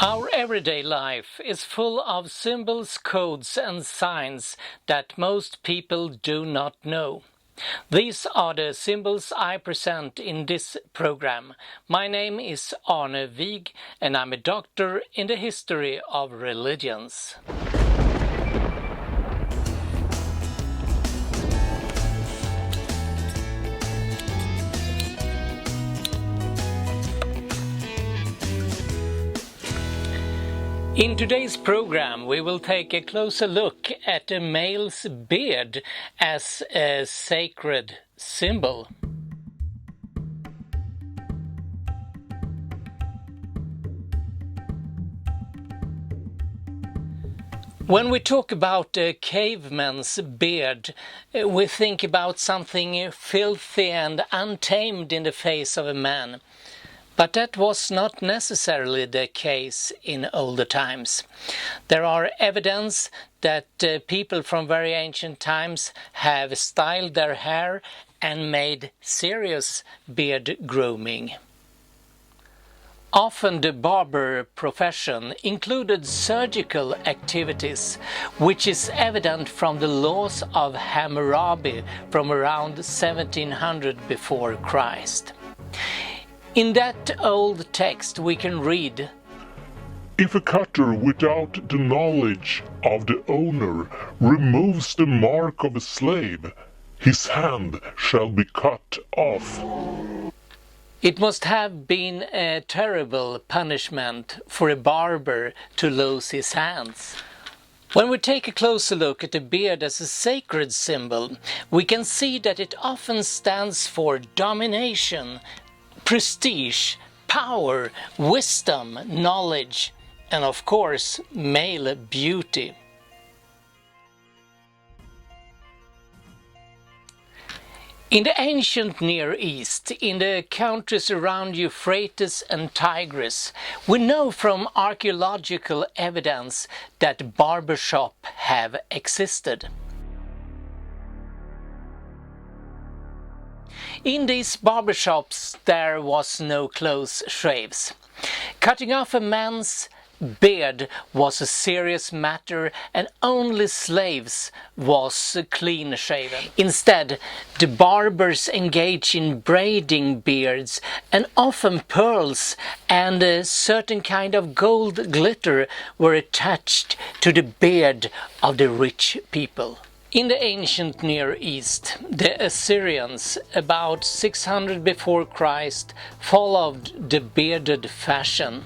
Our everyday life is full of symbols, codes and signs that most people do not know. These are the symbols I present in this program. My name is Arne Wiig and I'm a doctor in the history of religions. In today's program, we will take a closer look at a male's beard as a sacred symbol. When we talk about a caveman's beard, we think about something filthy and untamed in the face of a man. But that was not necessarily the case in older times. There are evidence that people from very ancient times have styled their hair and made serious beard grooming. Often the barber profession included surgical activities, which is evident from the laws of Hammurabi from around 1700 before Christ. In that old text we can read, "If a cutter without the knowledge of the owner removes the mark of a slave, his hand shall be cut off." It must have been a terrible punishment for a barber to lose his hands. When we take a closer look at the beard as a sacred symbol, we can see that it often stands for domination, prestige, power, wisdom, knowledge, and of course, male beauty. In the ancient Near East, in the countries around Euphrates and Tigris, we know from archaeological evidence that barbershops have existed. In these barbershops there was no close shaves. Cutting off a man's beard was a serious matter and only slaves was clean shaven. Instead, the barbers engaged in braiding beards, and often pearls and a certain kind of gold glitter were attached to the beard of the rich people. In the ancient Near East, the Assyrians, about 600 before Christ, followed the bearded fashion.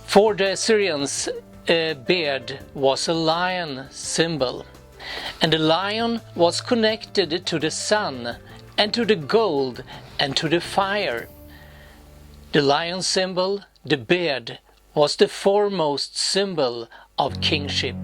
For the Assyrians, a beard was a lion symbol, and the lion was connected to the sun, and to the gold, and to the fire. The lion symbol, the beard, was the foremost symbol of kingship.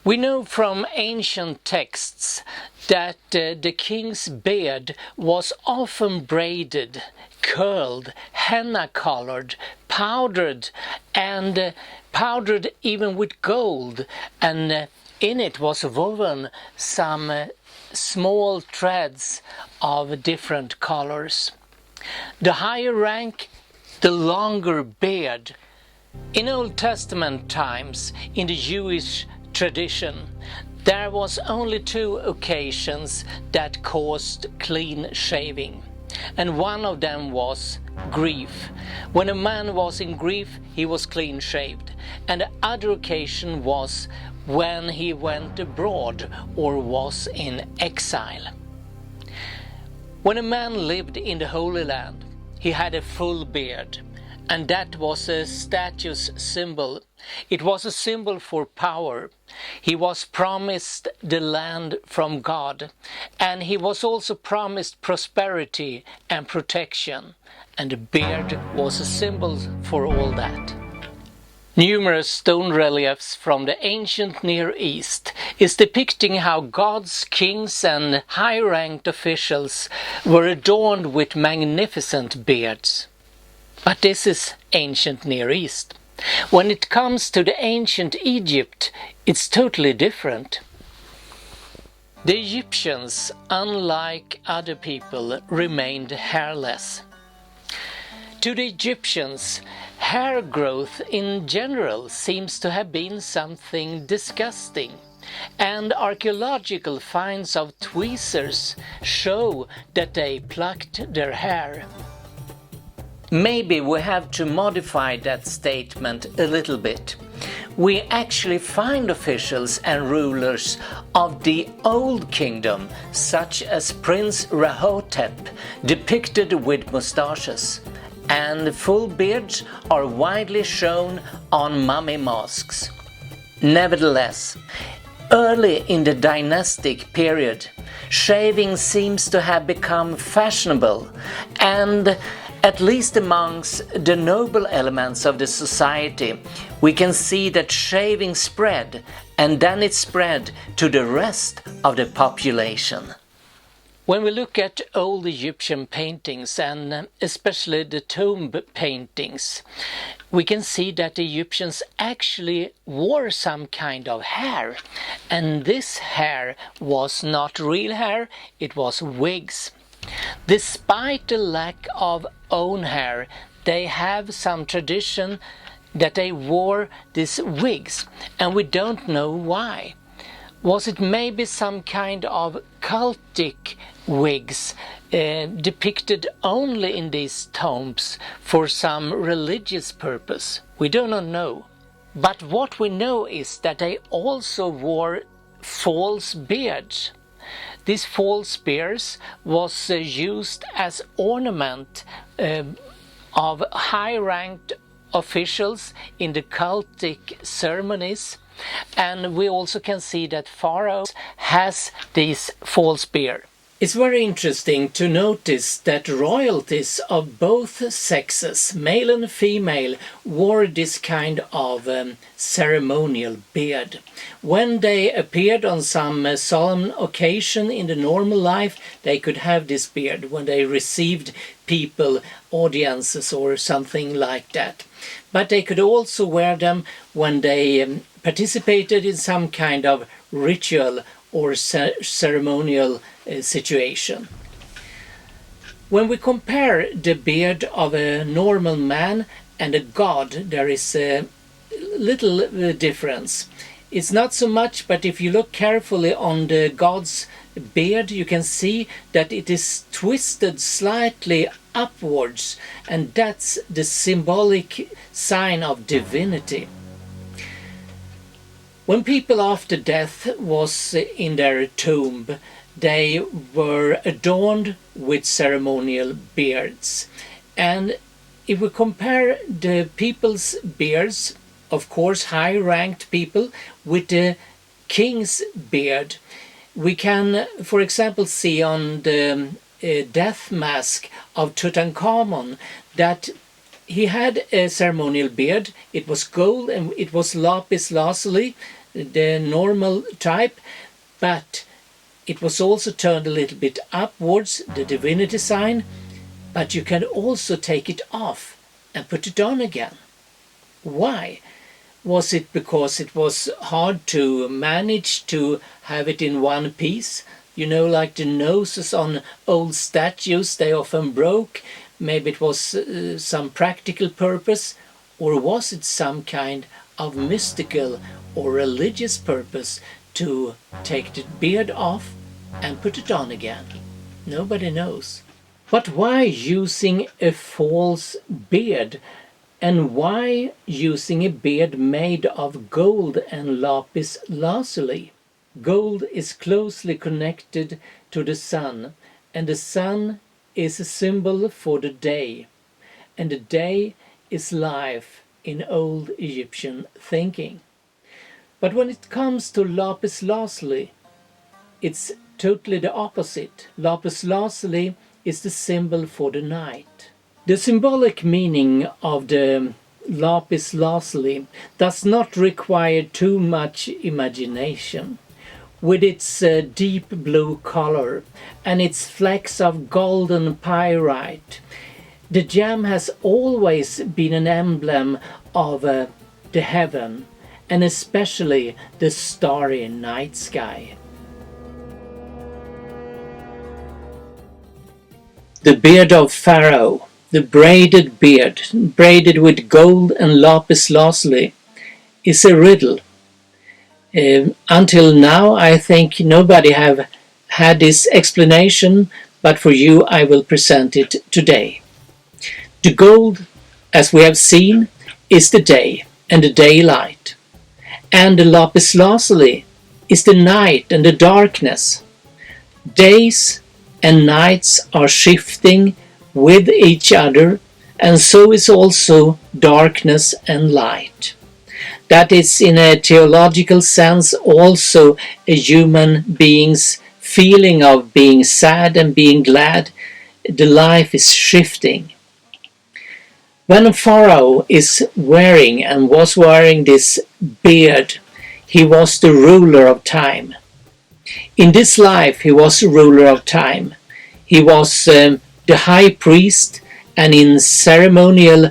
We know from ancient texts that the king's beard was often braided, curled, henna-colored, powdered, and powdered even with gold, and in it was woven some small threads of different colors. The higher rank, the longer beard. In Old Testament times, in the Jewish tradition, there was only 2 occasions that caused clean shaving, and one of them was grief. When a man was in grief, he was clean shaved, and the other occasion was when he went abroad or was in exile. When a man lived in the Holy Land, he had a full beard, and that was a status symbol. It was a symbol for power. He was promised the land from God, and he was also promised prosperity and protection, and the beard was a symbol for all that. Numerous stone reliefs from the ancient Near East is depicting how God's kings and high-ranked officials were adorned with magnificent beards. But this is ancient Near East. When it comes to the ancient Egypt, it's totally different. The Egyptians, unlike other people, remained hairless. To the Egyptians, hair growth in general seems to have been something disgusting, and archaeological finds of tweezers show that they plucked their hair. Maybe we have to modify that statement a little bit. We actually find officials and rulers of the Old Kingdom, such as Prince Rahotep, depicted with moustaches, and full beards are widely shown on mummy masks. Nevertheless, early in the dynastic period, shaving seems to have become fashionable, and at least amongst the noble elements of the society, we can see that shaving spread, and then it spread to the rest of the population. When we look at old Egyptian paintings, and especially the tomb paintings, we can see that the Egyptians actually wore some kind of hair, and this hair was not real hair, it was wigs. Despite the lack of own hair, they have some tradition that they wore these wigs, and we don't know why. Was it maybe some kind of cultic wigs depicted only in these tombs for some religious purpose? We do not know. But what we know is that they also wore false beards. These false beards was used as ornament of high-ranked officials in the cultic ceremonies, and we also can see that Pharaoh has these false beards. It's very interesting to notice that royalties of both sexes, male and female, wore this kind of ceremonial beard. When they appeared on some solemn occasion in the normal life, they could have this beard when they received people, audiences or something like that. But they could also wear them when they participated in some kind of ritual or ceremonial situation. When we compare the beard of a normal man and a god, there is a little difference. It's not so much, but if you look carefully on the god's beard, you can see that it is twisted slightly upwards, and that's the symbolic sign of divinity. When people after death was in their tomb, they were adorned with ceremonial beards. And if we compare the people's beards, of course high-ranked people, with the king's beard, we can, for example, see on the death mask of Tutankhamun that he had a ceremonial beard. It was gold and it was lapis lazuli, the normal type, but it was also turned a little bit upwards, the divinity sign, but you can also take it off and put it on again. Why? Was it because it was hard to manage to have it in one piece? You know, like the noses on old statues, they often broke. Maybe it was some practical purpose, or was it some kind of mystical or religious purpose to take the beard off and put it on again? Nobody knows. But why using a false beard? And why using a beard made of gold and lapis lazuli? Gold is closely connected to the sun, and the sun is a symbol for the day, and the day is life in old Egyptian thinking. But when it comes to lapis lazuli, it's totally the opposite. Lapis lazuli is the symbol for the night. The symbolic meaning of the lapis lazuli does not require too much imagination. With its deep blue color and its flecks of golden pyrite, the gem has always been an emblem of the heaven, and especially the starry night sky. The beard of Pharaoh. the braided beard, braided with gold and lapis lazuli, is a riddle. Until now, I think nobody have had this explanation, but for you I will present it today. The gold, as we have seen, is the day and the daylight, and the lapis lazuli is the night and the darkness. Days and nights are shifting with each other, and so is also darkness and light. That is, in a theological sense, also a human being's feeling of being sad and being glad. The life is shifting. When a pharaoh is wearing and was wearing this beard, he was the ruler of time. In this life, he was the ruler of time. He was the high priest, and in ceremonial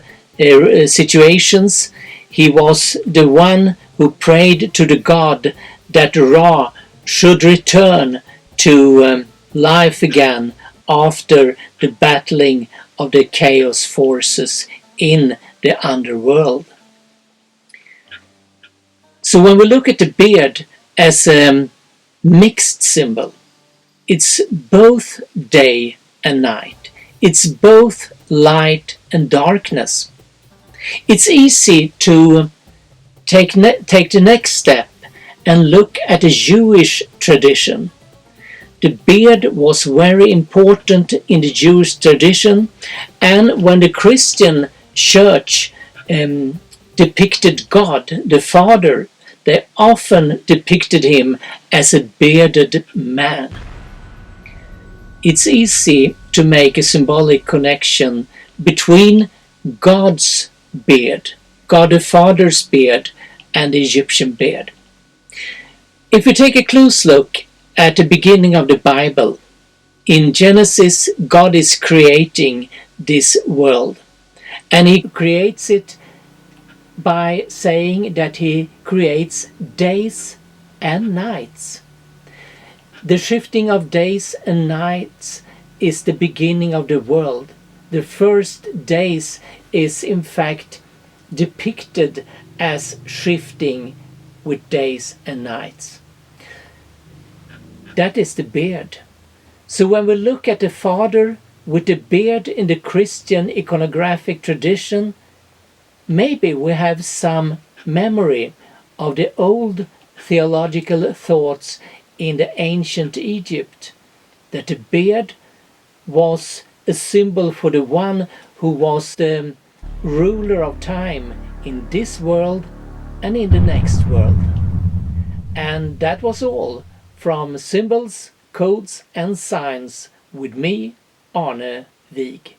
situations, he was the one who prayed to the god that Ra should return to life again after the battling of the chaos forces in the underworld. So when we look at the beard as a mixed symbol, it's both day and night. It's both light and darkness. It's easy to take the next step and look at a Jewish tradition. The beard was very important in the Jewish tradition, and when the Christian church depicted God, the Father, they often depicted him as a bearded man. It's easy to make a symbolic connection between God's beard, God the Father's beard, and the Egyptian beard. If we take a close look at the beginning of the Bible, in Genesis, God is creating this world, and he creates it by saying that he creates days and nights. The shifting of days and nights is the beginning of the world. The first days is in fact depicted as shifting with days and nights. That is the beard. So when we look at the Father with the beard in the Christian iconographic tradition, maybe we have some memory of the old theological thoughts in the ancient Egypt, that the beard was a symbol for the one who was the ruler of time in this world and in the next world. And that was all from Symbols, Codes and Signs with me, Arne Wiig.